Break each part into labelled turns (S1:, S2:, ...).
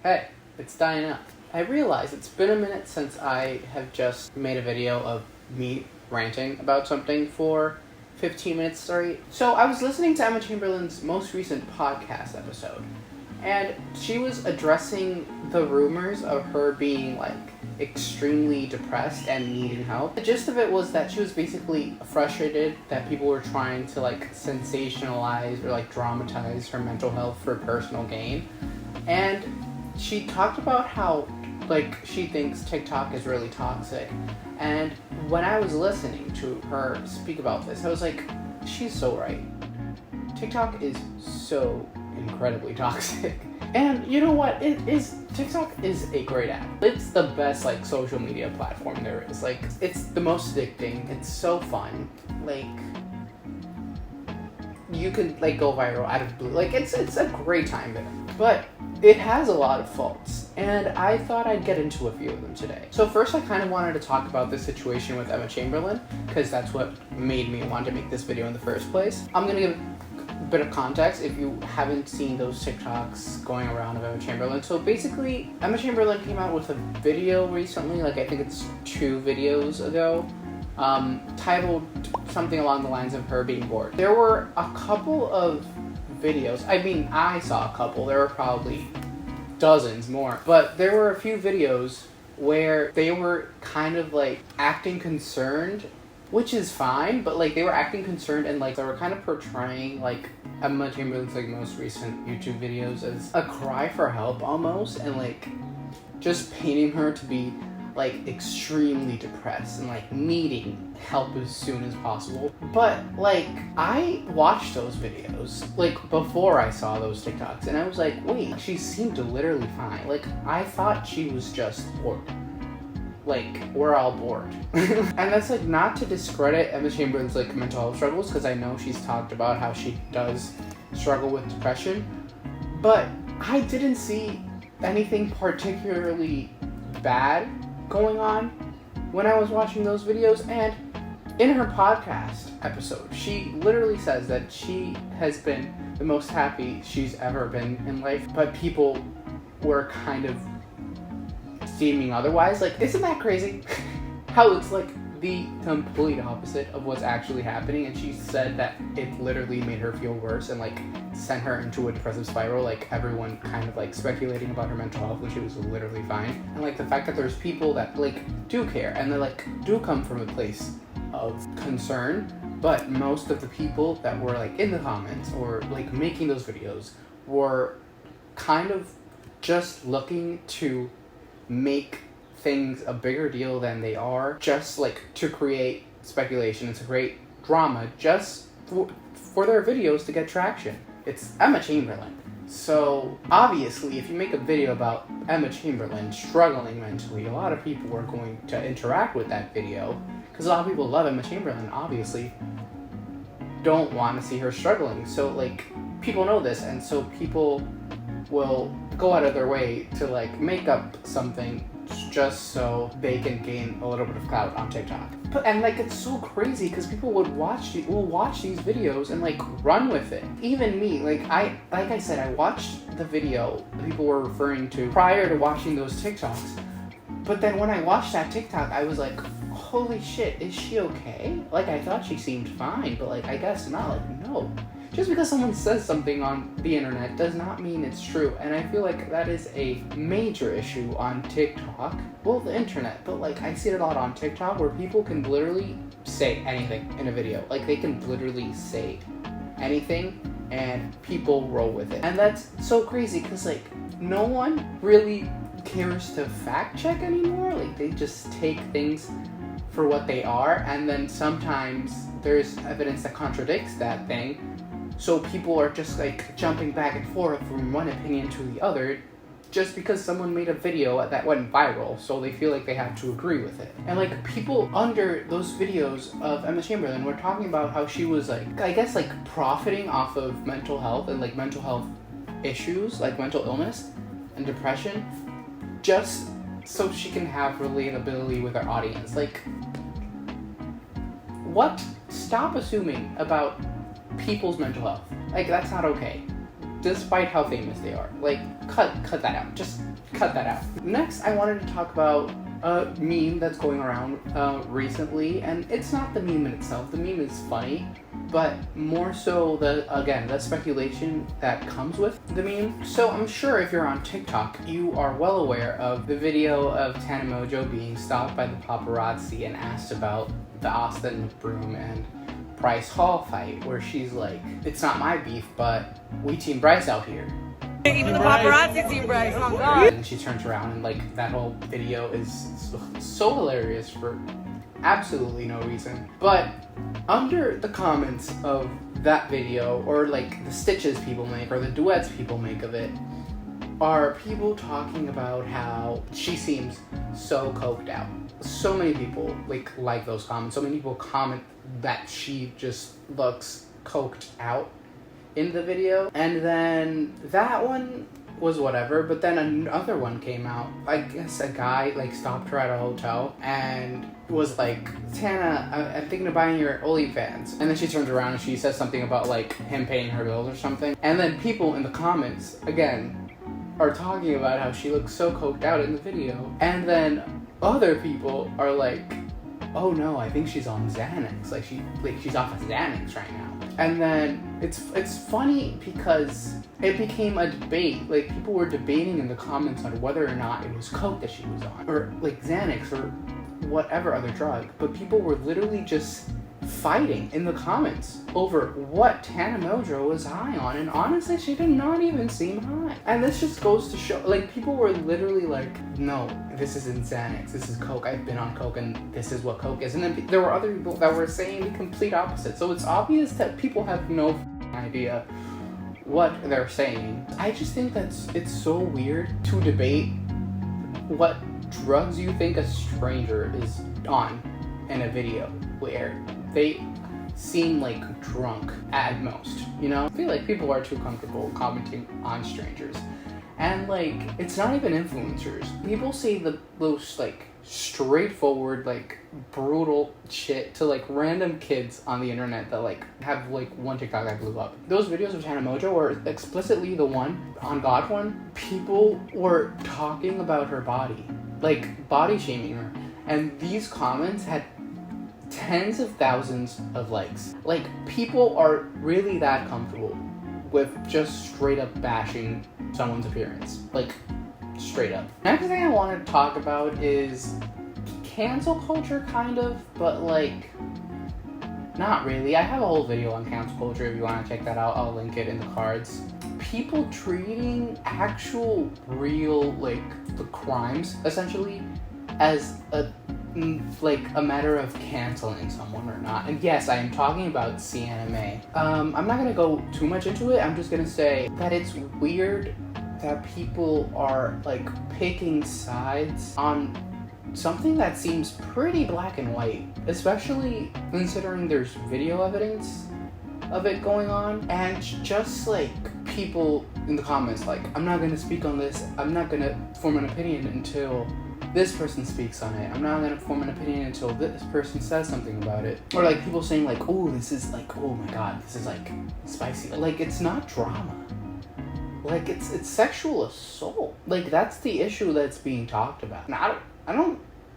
S1: Hey, it's Dianel. I realize it's been a minute since I have just made a video of me ranting about something for 15 minutes straight. So I was listening to Emma Chamberlain's most recent podcast episode, and she was addressing the rumors of her being extremely depressed and needing help. The gist of it was that she was basically frustrated that people were trying to sensationalize or dramatize her mental health for personal gain. And she talked about how she thinks TikTok is really toxic. And when I was listening to her speak about this, I was like, she's so right. TikTok is so incredibly toxic. And you know what? TikTok is a great app. It's the best social media platform there is. It's the most addicting. It's so fun. You can go viral out of the blue. It's a great time there. But it has a lot of faults, and I thought I'd get into a few of them today. So first, I kind of wanted to talk about the situation with Emma Chamberlain, because that's what made me want to make this video in the first place. I'm going to give a bit of context if you haven't seen those TikToks going around of Emma Chamberlain. So basically, Emma Chamberlain came out with a video recently, I think it's 2 videos ago, titled something along the lines of her being bored. There were a couple of videos. I saw a couple. There were probably dozens more. But there were a few videos where they were kind of acting concerned, which is fine, but they were acting concerned and they were kind of portraying Emma Chamberlain's most recent YouTube videos as a cry for help almost, and just painting her to be extremely depressed and needing help as soon as possible. But I watched those videos before I saw those TikToks, and I was like, wait, she seemed literally fine. I thought she was just bored. We're all bored. And that's not to discredit Emma Chamberlain's mental health struggles, because I know she's talked about how she does struggle with depression, but I didn't see anything particularly bad going on when I was watching those videos. And in her podcast episode, she literally says that she has been the most happy she's ever been in life, but people were kind of seeming otherwise. Isn't that crazy? How it's the complete opposite of what's actually happening, and she said that it literally made her feel worse and sent her into a depressive spiral, everyone kind of speculating about her mental health when she was literally fine. And the fact that there's people that do care and they do come from a place of concern, but most of the people that were in the comments or making those videos were kind of just looking to make things a bigger deal than they are, just to create speculation and to create drama just for their videos to get traction. It's Emma Chamberlain. So obviously, if you make a video about Emma Chamberlain struggling mentally, a lot of people are going to interact with that video, because a lot of people love Emma Chamberlain, obviously don't want to see her struggling. So people know this, and so people will go out of their way to make up something just so they can gain a little bit of clout on TikTok. And it's so crazy, because people will watch these videos and run with it. Even me, I said, I watched the video people were referring to prior to watching those TikToks. But then when I watched that TikTok, I was like, holy shit, is she okay? I thought she seemed fine, but I guess not. No. Just because someone says something on the internet does not mean it's true, and I feel that is a major issue on TikTok. Well, the internet, but I see it a lot on TikTok, where people can literally say anything in a video. They can literally say anything, and people roll with it. And that's so crazy, because no one really cares to fact check anymore. They just take things for what they are, and then sometimes there's evidence that contradicts that thing. So people are just jumping back and forth from one opinion to the other just because someone made a video that went viral, so they feel they have to agree with it. And people under those videos of Emma Chamberlain were talking about how she was profiting off of mental health and mental health issues, mental illness and depression, just so she can have relatability with her audience. What? Stop assuming about people's mental health. That's not okay. despite how famous they are. Like, cut that out. Just cut that out. Next, I wanted to talk about a meme that's going around recently, and it's not the meme in itself. The meme is funny, but more so the speculation that comes with the meme. So I'm sure if you're on TikTok, you are well aware of the video of Tana Mongeau being stopped by the paparazzi and asked about the Austin McBroom and Bryce Hall fight, where she's like, "It's not my beef, but we team Bryce out here."
S2: Even the paparazzi team Bryce, oh my god.
S1: And she turns around and like that whole video is so hilarious for absolutely no reason. But under the comments of that video, or like the stitches people make or the duets people make of it, are people talking about how she seems so coked out. So many people like those comments. So many people comment that she just looks coked out in the video. And then that one was whatever, but then another one came out. I guess a guy like stopped her at a hotel and was like, "Tana, I'm thinking of buying your OnlyFans." And then she turns around and she says something about like him paying her bills or something. And then people in the comments again are talking about how she looks so coked out in the video. And then other people are like, "Oh no, I think she's on Xanax. She's off of Xanax right now." And then it's funny because it became a debate. Like, people were debating in the comments on whether or not it was coke that she was on, or like Xanax, or whatever other drug. But people were literally just fighting in the comments over what Tana Mongeau was high on, and honestly, she did not even seem high. And this just goes to show, like, people were literally like, "No, this isn't Xanax, this is coke. I've been on coke, and this is what coke is." And then there were other people that were saying the complete opposite. So it's obvious that people have no idea what they're saying. I just think it's so weird to debate what drugs you think a stranger is on in a video where they seem like drunk at most, you know? I feel like people are too comfortable commenting on strangers. And like, it's not even influencers. People say the most like straightforward, like brutal shit to like random kids on the internet that like have like one TikTok that blew up. Those videos of Tana Mongeau were explicitly the one on God one. People were talking about her body, like body shaming her. And these comments had tens of thousands of likes. Like, people are really that comfortable with just straight up bashing someone's appearance. Like, straight up. Next thing I want to talk about is cancel culture, kind of, but like, not really. I have a whole video on cancel culture. If you want to check that out, I'll link it in the cards. People treating actual, real, like, the crimes, essentially, as a matter of canceling someone or not. And yes, I am talking about CNMA. I'm not gonna go too much into it. I'm just gonna say that it's weird that people are like picking sides on something that seems pretty black and white, especially considering there's video evidence of it going on. And just like people in the comments like, "I'm not gonna speak on this. I'm not gonna form an opinion until this person speaks on it. I'm not gonna form an opinion until this person says something about it." Or like people saying like, "Oh, this is like, oh my god, this is like spicy." Like, it's not drama. Like, it's sexual assault. Like, that's the issue that's being talked about. Now,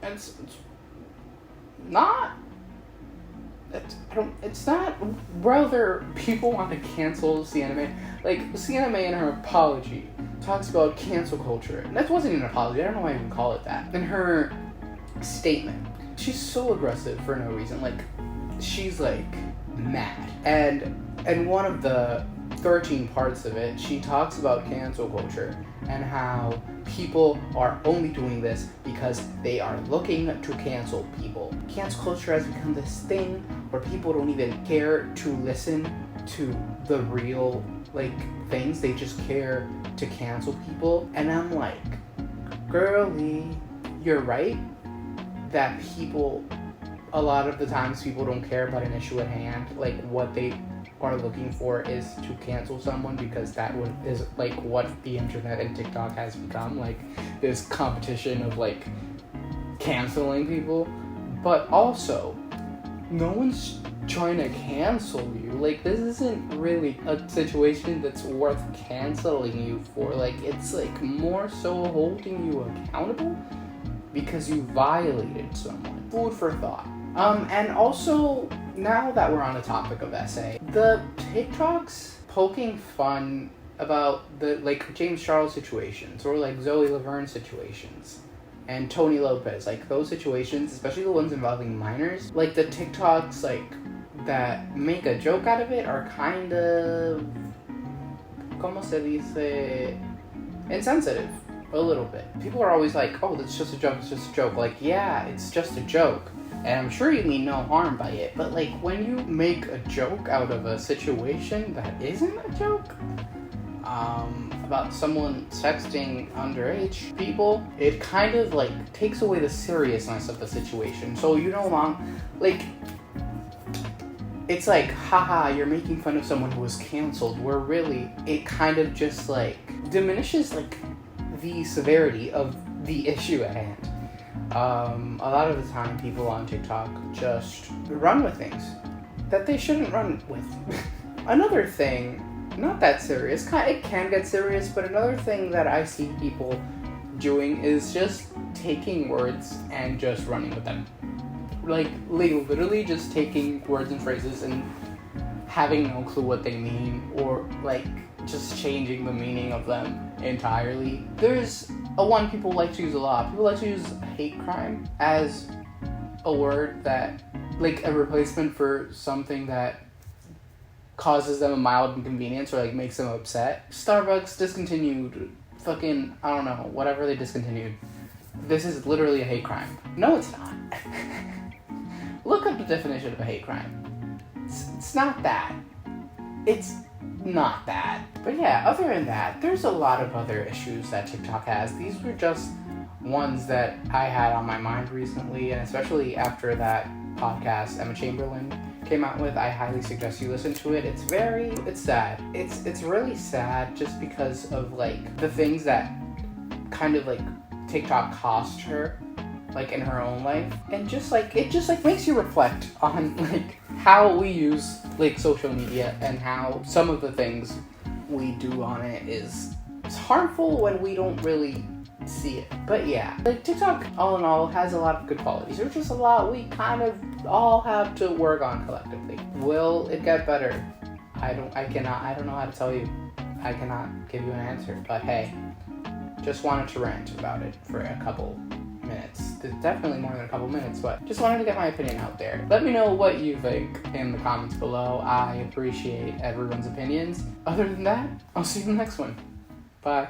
S1: it's not whether people want to cancel CNMA. Like, CNMA in her apology talks about cancel culture. And that wasn't an apology. I don't know why I even call it that. In her statement, she's so aggressive for no reason. Like, she's like mad. And one of the 13 parts of it, she talks about cancel culture and how people are only doing this because they are looking to cancel people. Cancel culture has become this thing where people don't even care to listen to the real like things. They just care to cancel people. And I'm like, girlie, you're right that people, a lot of the times people don't care about an issue at hand. Like, what they are looking for is to cancel someone, because that is like what the internet and TikTok has become, like this competition of like canceling people. But also, no one's trying to cancel you. Like, this isn't really a situation that's worth canceling you for. Like, it's like more so holding you accountable because you violated someone. Food for thought. And also, now that we're on the topic of SA, the TikToks poking fun about the, like, James Charles situations, or like Zoe Laverne situations, and Tony Lopez, like those situations, especially the ones involving minors, like the TikToks, like, that make a joke out of it are kind of, como se dice, insensitive. A little bit. People are always like, oh, it's just a joke, it's just a joke. Like, yeah, it's just a joke. And I'm sure you mean no harm by it. But, like, when you make a joke out of a situation that isn't a joke, about someone sexting underage people, it kind of, like, takes away the seriousness of the situation. So you don't want, like, it's like, haha, you're making fun of someone who was canceled, where really it kind of just, like, diminishes, like, the severity of the issue at hand. A lot of the time, people on TikTok just run with things that they shouldn't run with. Another thing, not that serious, it can get serious, but another thing that I see people doing is just taking words and just running with them. Like literally just taking words and phrases and having no clue what they mean, or like just changing the meaning of them entirely. There's a one people like to use a lot. People like to use hate crime as a word that, like, a replacement for something that causes them a mild inconvenience or like makes them upset. Starbucks discontinued fucking, I don't know, whatever they discontinued. This is literally a hate crime. No, it's not. Look up the definition of a hate crime. It's not that. It's not that. But yeah, other than that, there's a lot of other issues that TikTok has. These were just ones that I had on my mind recently, and especially after that podcast Emma Chamberlain came out with. I highly suggest you listen to it. It's sad. It's really sad just because of like the things that kind of like TikTok cost her, like in her own life, and just like it just like makes you reflect on like how we use like social media and how some of the things we do on it is harmful when we don't really see it. But yeah, like TikTok all in all has a lot of good qualities. There's just a lot we kind of all have to work on collectively. Will it get better? I don't know how to tell you. I cannot give you an answer. But hey, just wanted to rant about it for a couple minutes. Definitely more than a couple minutes, but just wanted to get my opinion out there. Let me know what you think in the comments below. I appreciate everyone's opinions. Other than that, I'll see you in the next one. Bye.